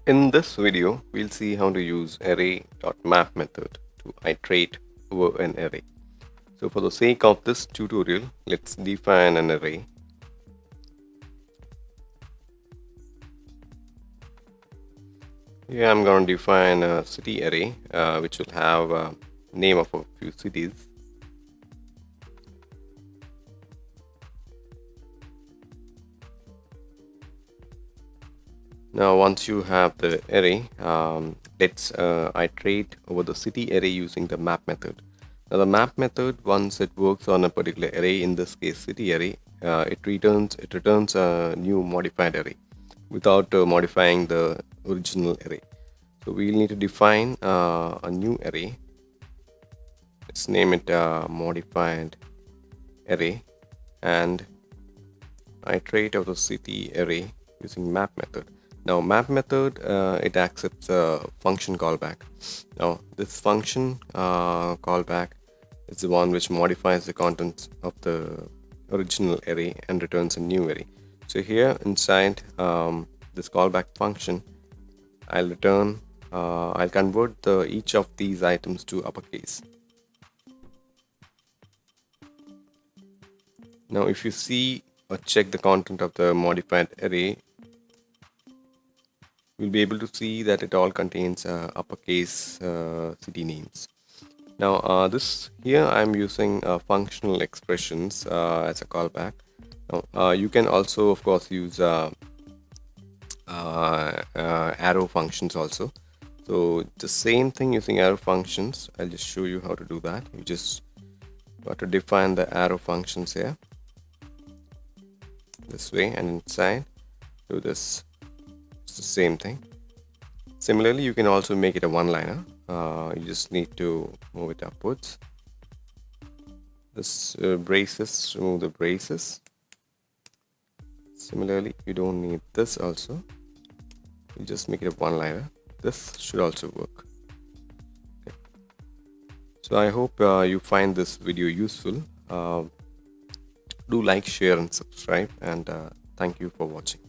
In this video, we'll see how to use array.map method to iterate over an array. So for the sake of this tutorial, let's define an array. Here I'm going to define a city array, which will have a name of a few cities. Now once you have the array, let's iterate over the city array using the map method. Now the map method, once it works on a particular array, in this case city array, it returns a new modified array without modifying the original array. So we'll need to define a new array. Let's name it modified array and iterate over the city array using map method. Now map method, it accepts a function callback. Now this function callback is the one which modifies the contents of the original array and returns a new array. So here inside this callback function, I'll convert each of these items to uppercase. Now if you see or check the content of the modified array, we'll be able to see that it all contains uppercase city names. Now this here I'm using functional expressions as a callback. Now you can also of course use arrow functions also. So the same thing using arrow functions, I'll just show you how to do that. You just got to define the arrow functions here this way, and inside do this. It's the same thing. Similarly, you can also make it a one-liner. You just need to move it upwards. This braces, remove the braces. Similarly, you don't need this also. You just make it a one-liner. This should also work. Okay. So I hope you find this video useful. Do like, share and subscribe, and thank you for watching.